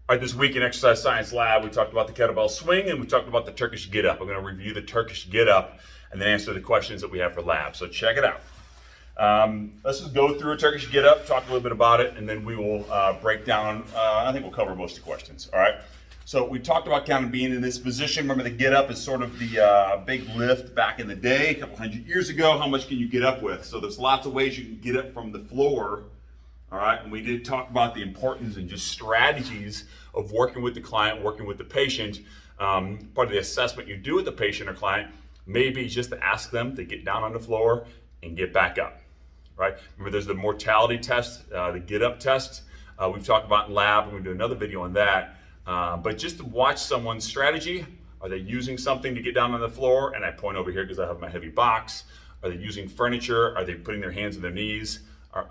All right, this week in Exercise Science Lab, we talked about the kettlebell swing and we talked about the Turkish get up. I'm going to review the Turkish get up and then answer the questions that we have for lab. So check it out. Let's just go through a Turkish get up, talk a little bit about it, and then we will break down. I think we'll cover most of the questions. All right. So we talked about kind of being in this position. Remember, the get up is sort of the big lift back in the day, a couple hundred years ago. How much can you get up with? So there's lots of ways you can get up from the floor. All right, and we did talk about the importance and just strategies of working with the client, working with the patient. Part of the assessment you do with the patient or client may be just to ask them to get down on the floor and get back up, right? Remember, there's the mortality test, the get up test. We've talked about in lab. We're going to do another video on that. But just to watch someone's strategy. Are they using something to get down on the floor? And I point over here because I have my heavy box. Are they using furniture? Are they putting their hands on their knees?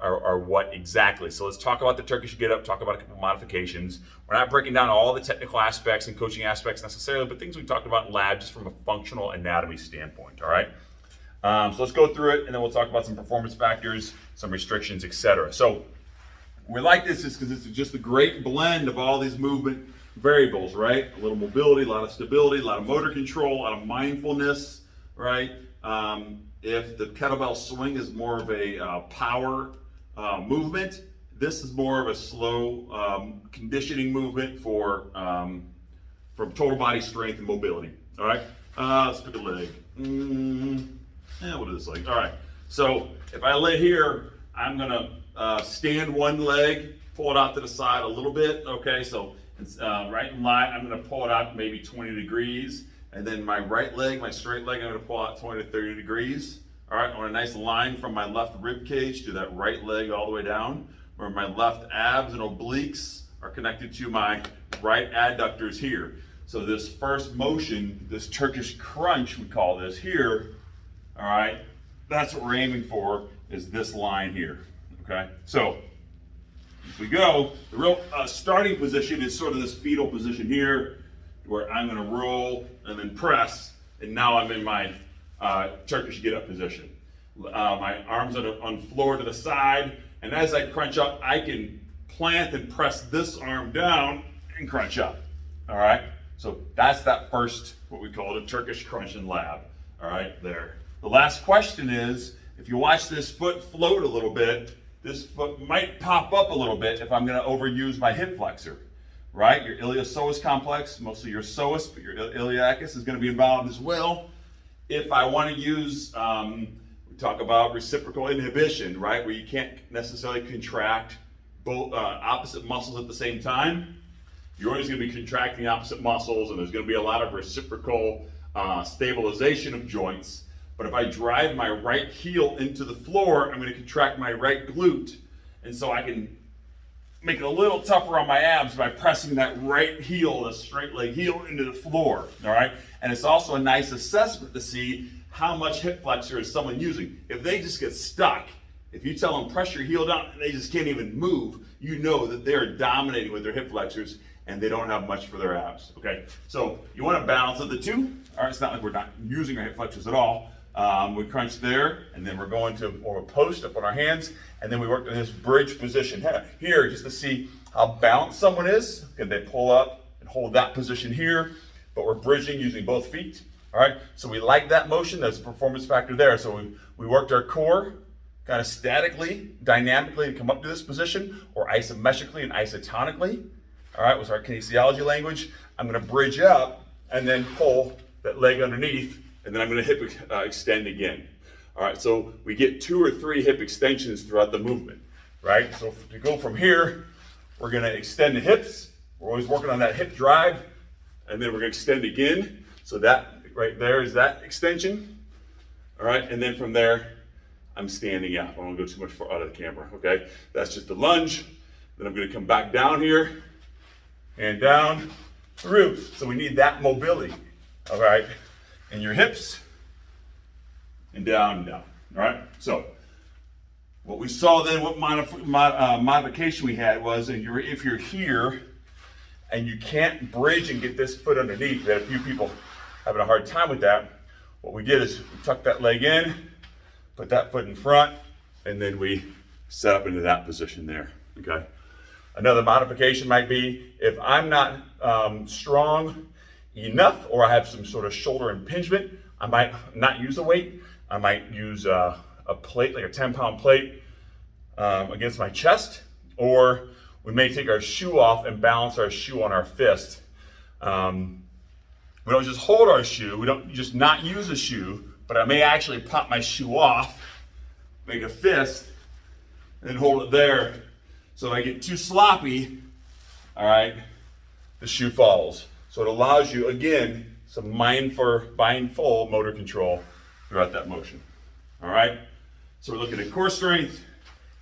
Or what exactly? So let's talk about the Turkish get up, talk about a couple modifications. We're not breaking down all the technical aspects and coaching aspects necessarily, but things we talked about in lab just from a functional anatomy standpoint, all right? So let's go through it and then we'll talk about some performance factors, some restrictions, etc. So we like this is because it's just a great blend of all these movement variables, right? A little mobility, a lot of stability, a lot of motor control, a lot of mindfulness, right? If the kettlebell swing is more of a power movement, this is more of a slow conditioning movement for total body strength and mobility. All right, let's pick a leg. We'll do this leg. All right, so if I lay here, I'm gonna stand one leg, pull it out to the side a little bit. Okay, so it's right in line. I'm gonna pull it out maybe 20 degrees. And then my right leg, my straight leg, I'm gonna pull out 20 to 30 degrees. All right, on a nice line from my left rib cage to that right leg all the way down, where my left abs and obliques are connected to my right adductors here. So this first motion, this Turkish crunch, we call this here, all right, that's what we're aiming for, is this line here, okay? So if we go, the real starting position is sort of this fetal position here, where I'm gonna roll and then press, and now I'm in my Turkish get up position. My arms on floor to the side, and as I crunch up, I can plant and press this arm down and crunch up, all right? So that's that first, what we call the Turkish crunch in lab, all right, there. The last question is, if you watch this foot float a little bit, this foot might pop up a little bit if I'm gonna overuse my hip flexor. Right, your iliopsoas complex, mostly your psoas, but your iliacus is going to be involved as well. If I want to use, we talk about reciprocal inhibition, right, where you can't necessarily contract both opposite muscles at the same time. You're always going to be contracting opposite muscles, and there's going to be a lot of reciprocal stabilization of joints. But if I drive my right heel into the floor, I'm going to contract my right glute, and so I can make it a little tougher on my abs by pressing that right heel, the straight leg heel, into the floor, all right? And it's also a nice assessment to see how much hip flexor is someone using. If they just get stuck, if you tell them press your heel down and they just can't even move, you know that they're dominating with their hip flexors and they don't have much for their abs, okay? So you wanna balance the two, all right? It's not like we're not using our hip flexors at all. We crunch there, and then we're going to more of a post up on our hands, and then we work in this bridge position here just to see how balanced someone is. Can they pull up and hold that position here? But we're bridging using both feet, all right? So we like that motion. There's a performance factor there. So we worked our core kind of statically, dynamically to come up to this position, or isometrically and isotonically, all right, was our kinesiology language. I'm gonna bridge up and then pull that leg underneath, and then I'm going to hip extend again. All right, so we get 2 or 3 hip extensions throughout the movement, right? So to go from here, we're going to extend the hips. We're always working on that hip drive, and then we're going to extend again. So that right there is that extension. All right, and then from there, I'm standing up. I don't want to go too much far out of the camera, okay? That's just the lunge. Then I'm going to come back down here and down through. So we need that mobility, all right? And your hips, and down, all right? So what we saw then, what modification we had was, if you're here and you can't bridge and get this foot underneath, we had a few people having a hard time with that. What we did is we tucked that leg in, put that foot in front, and then we set up into that position there, okay? Another modification might be if I'm not strong enough or I have some sort of shoulder impingement, I might not use a weight. I might use a plate, like a 10-pound plate against my chest, or we may take our shoe off and balance our shoe on our fist. We don't just hold our shoe, we don't just not use a shoe, but I may actually pop my shoe off, make a fist, and hold it there. So if I get too sloppy, all right, the shoe falls. So it allows you, again, some mindful motor control throughout that motion. All right, so we're looking at core strength,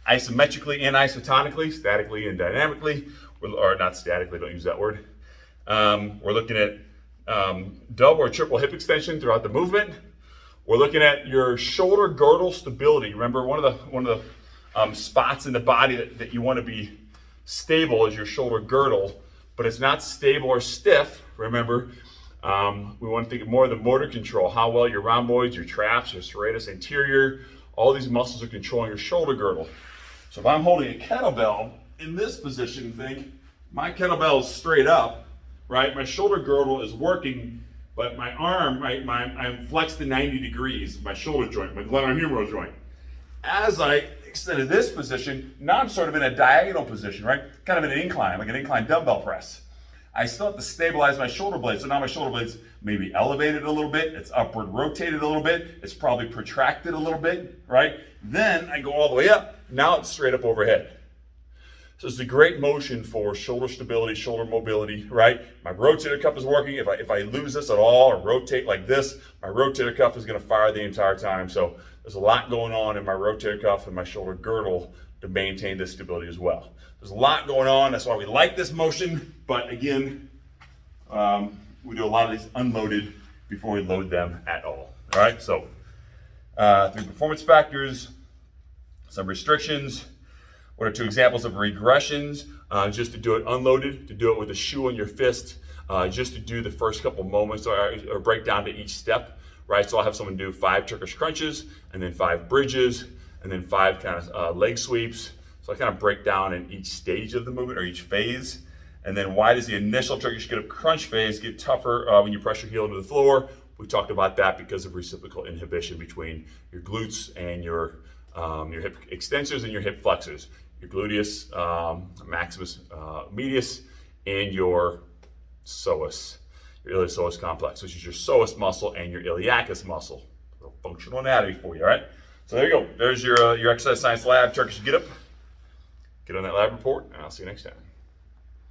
isometrically and isotonically, statically and dynamically, or not statically, don't use that word. We're looking at double or triple hip extension throughout the movement. We're looking at your shoulder girdle stability. Remember, one of the spots in the body that you want to be stable is your shoulder girdle, but it's not stable or stiff. Remember, we want to think more of the motor control, how well your rhomboids, your traps, your serratus anterior, all these muscles are controlling your shoulder girdle. So if I'm holding a kettlebell in this position, think my kettlebell is straight up, right? My shoulder girdle is working, but my arm, I'm flexed to 90 degrees, my shoulder joint, my glenohumeral joint. As I extend to this position, now I'm sort of in a diagonal position, right? Kind of in an incline, like an incline dumbbell press. I still have to stabilize my shoulder blades. So now my shoulder blades may be elevated a little bit, it's upward rotated a little bit, it's probably protracted a little bit, right? Then I go all the way up, now it's straight up overhead. So it's a great motion for shoulder stability, shoulder mobility, right? My rotator cuff is working. If I lose this at all or rotate like this, my rotator cuff is gonna fire the entire time. So there's a lot going on in my rotator cuff and my shoulder girdle to maintain this stability as well. There's a lot going on, that's why we like this motion, but again, we do a lot of these unloaded before we load them at all right? So 3 performance factors, some restrictions. What are 2 examples of regressions? Just to do it unloaded, to do it with a shoe on your fist, just to do the first couple moments or break down to each step, right? So I'll have someone do 5 Turkish crunches, and then 5 bridges, and then 5 kind of leg sweeps. So I kind of break down in each stage of the movement or each phase. And then why does the initial Turkish get-up crunch phase get tougher when you press your heel into the floor? We talked about that because of reciprocal inhibition between your glutes and your hip extensors and your hip flexors. Your gluteus maximus medius and your psoas, your iliopsoas complex, which is your psoas muscle and your iliacus muscle. A little functional anatomy for you, all right? So there you go. There's your exercise science lab Turkish get-up. Get on that lab report, and I'll see you next time.